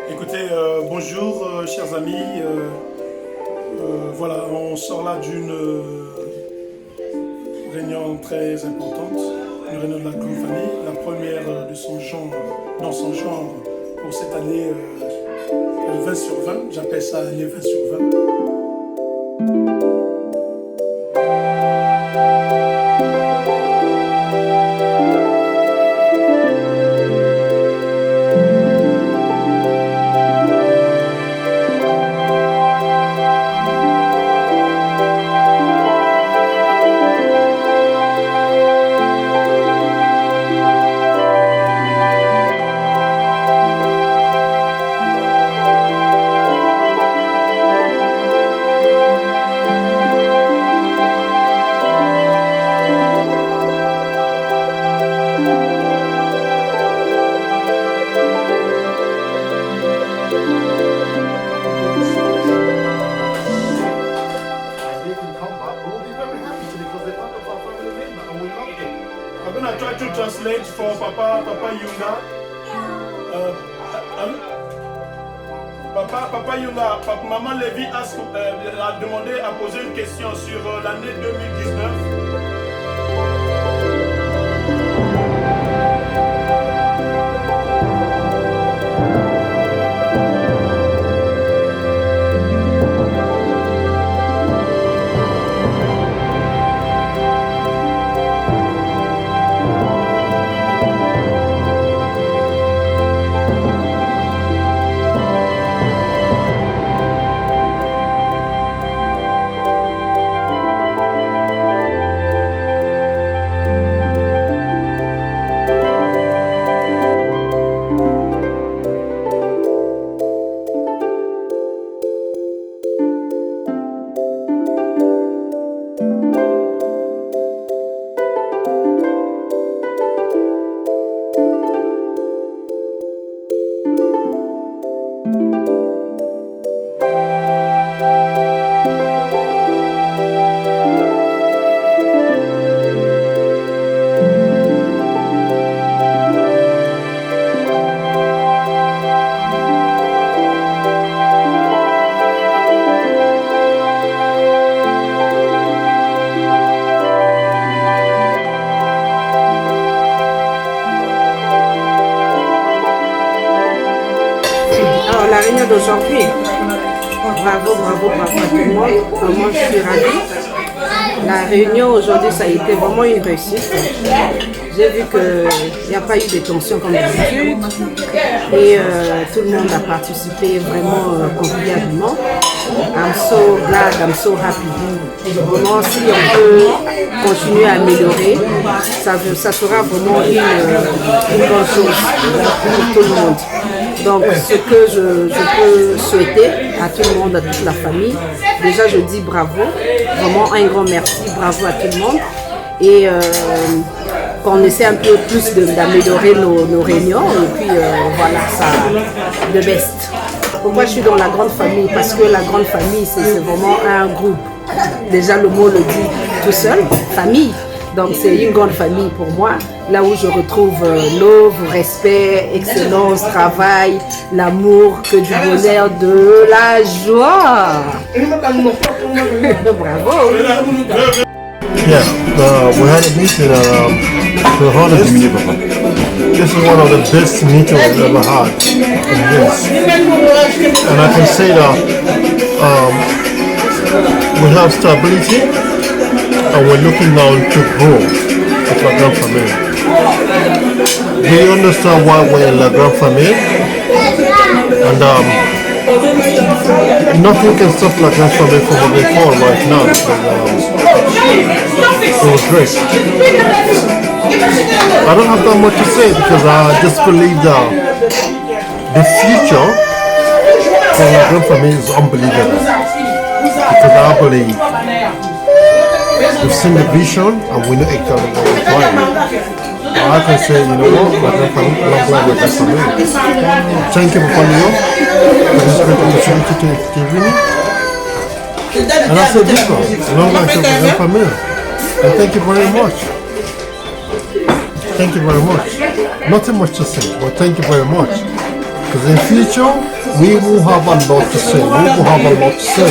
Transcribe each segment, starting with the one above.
Écoutez, bonjour chers amis. Voilà, on sort là d'une réunion très importante, une réunion de la grande famille, la première de son genre, dans son genre pour cette année 20 sur 20. J'appelle ça l'année 20 sur 20. I'm gonna try to translate for Papa Yunga. Papa Yunga, Maman Lévy a demandé à poser une question sur l'année 2019. La réunion d'aujourd'hui, bravo à tout le monde, vraiment je suis ravie. La réunion aujourd'hui, ça a été vraiment une réussite. J'ai vu qu'il n'y a pas eu de tension comme d'habitude et tout le monde a participé vraiment convivialement. I'm so glad, I'm so happy. Vraiment, si on peut continuer à améliorer, ça sera vraiment une bonne chose pour tout le monde. Donc, ce que je peux souhaiter à tout le monde, à toute la famille, déjà je dis bravo, vraiment un grand merci, bravo à tout le monde. Et qu'on essaie un peu plus d'améliorer nos réunions et puis voilà, ça, le best. Pourquoi je suis dans la grande famille? Parce que la grande famille, c'est vraiment un groupe. Déjà le mot le dit tout seul, famille. Donc c'est une grande famille pour moi, là où je retrouve l'amour, respect, excellence, travail, l'amour, que du bonheur, de la joie. Bravo. Yeah, we had a meeting to honor the neighborhood. This is one of the best meetings we've ever had in years. And I can say that we have stability and we're looking now to grow as La Grande Famille. We understand why we're in La Grande Famille, and nothing can stop La Grande Famille from moving forward right now because it was great. I don't have that much to say because I just believe that the future for La Grande Famille is unbelievable, because I believe we've seen the vision and we know exactly what we're trying. I can say, you know what, La Grande Famille, long way with this family. Thank you for coming up for this great opportunity to give me. And I say this one, long way to La Grande Famille. And thank you very much. Thank you very much. Nothing much to say, but thank you very much. Because in future, we will have a lot to say. We will have a lot to say.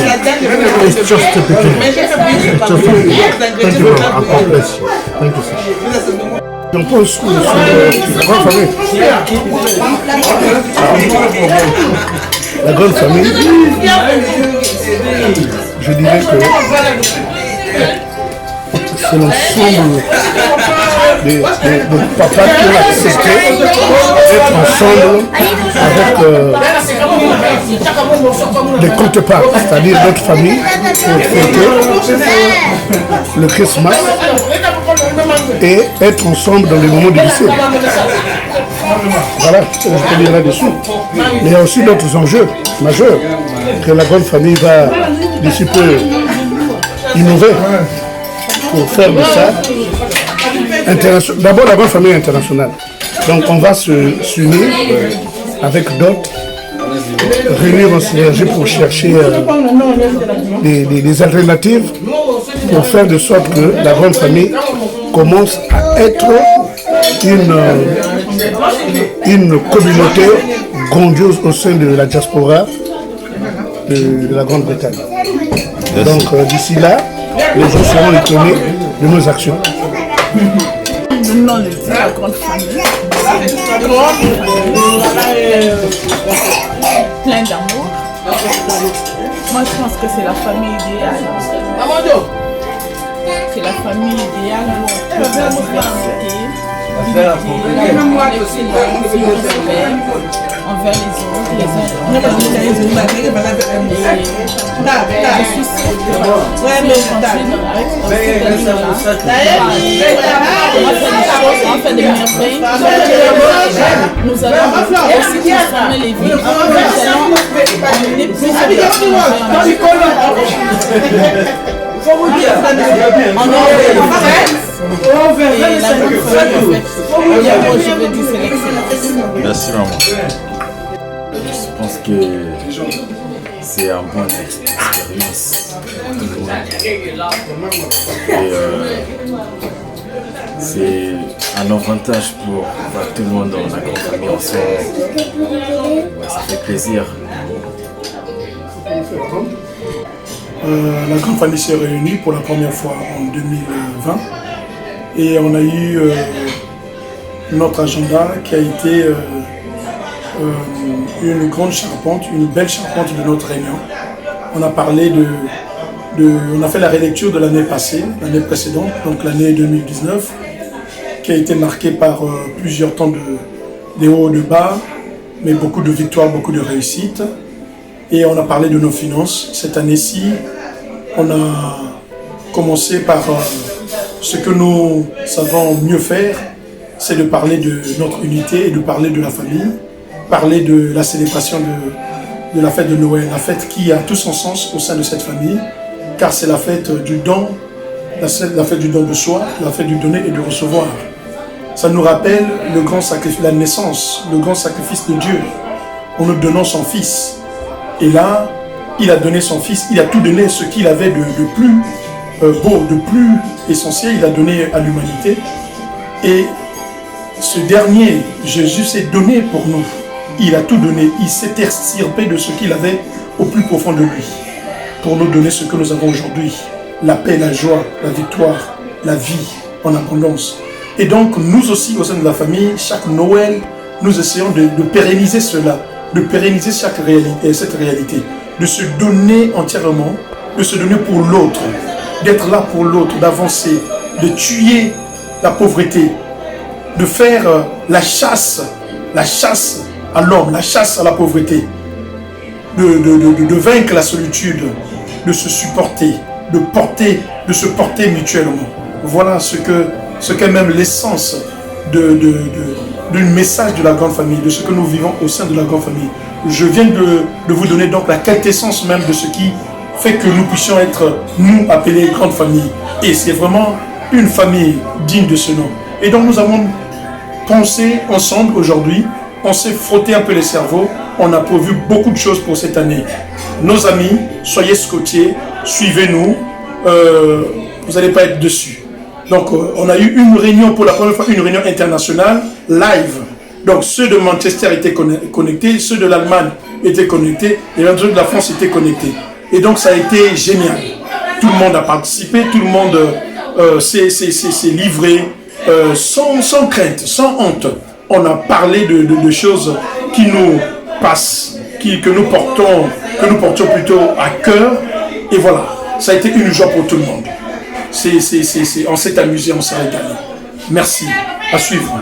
It's just the beginning. It's just the beginning. Thank you very much. And God bless you. Thank you, sir. On pose sur la grande famille. La grande famille, je dirais que c'est l'ensemble des papas qui ont accepté d'être ensemble avec des contreparts, c'est-à-dire notre famille, pour fêter le Christmas et être ensemble dans les moments difficiles. Voilà ce que je peux dire là-dessus. Mais il y a aussi d'autres enjeux majeurs que la grande famille va d'ici peu innover pour faire de ça. D'abord la grande famille internationale. Donc on va s'unir avec d'autres, réunir en synergie pour chercher des alternatives pour faire de sorte que la grande famille commence à être une communauté grandiose au sein de la diaspora de la Grande-Bretagne. Donc d'ici là, les gens seront étonnés de nos actions. Le nom le dit, la grande famille. Plein d'amour. Moi, je pense que c'est la famille idéale. C'est la famille idéale où on trouve la diversité, envers les autres, les uns. Je suis sûre que si on continue avec on va faire des merveilles. Nous allons aussi transformer les vies. Nous allons amener plus de personnes Merci maman. Je pense que c'est un bon expérience pour tout le monde. Et c'est un avantage pour voir tout le monde dans la grande famille ensemble. Ouais, ça fait plaisir. La grande famille s'est réunie pour la première fois en 2020 et on a eu notre agenda qui a été une grande charpente, une belle charpente de notre réunion. On a parlé on a fait la relecture de l'année passée, l'année précédente, donc l'année 2019, qui a été marquée par plusieurs temps de hauts et de bas, mais beaucoup de victoires, beaucoup de réussites. Et on a parlé de nos finances. Cette année-ci, on a commencé par ce que nous savons mieux faire, c'est de parler de notre unité et de parler de la famille, parler de la célébration de la fête de Noël, la fête qui a tout son sens au sein de cette famille, car c'est la fête du don, la fête du don de soi, la fête du donner et du recevoir. Ça nous rappelle le grand sacrifice, la naissance, le grand sacrifice de Dieu, en nous donnant son Fils. Et là, il a donné son Fils, il a tout donné ce qu'il avait de plus beau, de plus essentiel, il a donné à l'humanité. Et ce dernier, Jésus, s'est donné pour nous. Il a tout donné, il s'est extirpé de ce qu'il avait au plus profond de lui, pour nous donner ce que nous avons aujourd'hui, la paix, la joie, la victoire, la vie en abondance. Et donc, nous aussi, au sein de la famille, chaque Noël, nous essayons de pérenniser cela, de pérenniser cette réalité, de se donner entièrement, de se donner pour l'autre, d'être là pour l'autre, d'avancer, de tuer la pauvreté, de faire la chasse à l'homme, la chasse à la pauvreté, de vaincre la solitude, de se supporter, de se porter mutuellement. Voilà ce qu'est même l'essence du message de la grande famille, de ce que nous vivons au sein de la grande famille. Je viens de vous donner donc la quintessence même de ce qui fait que nous puissions être, nous, appelés grande famille. Et c'est vraiment une famille digne de ce nom. Et donc nous avons pensé ensemble aujourd'hui, on s'est frotté un peu les cerveaux, on a prévu beaucoup de choses pour cette année. Nos amis, soyez scottiers, suivez-nous, vous n'allez pas être dessus. Donc on a eu une réunion pour la première fois, une réunion internationale, live, Donc ceux de Manchester étaient connectés, ceux de l'Allemagne étaient connectés, et même ceux de la France étaient connectés. Et donc ça a été génial. Tout le monde a participé, tout le monde s'est livré sans crainte, sans honte. On a parlé de choses qui nous passent, que nous portons plutôt à cœur. Et voilà, ça a été une joie pour tout le monde. On s'est amusé, on s'est régalé. Merci. À suivre.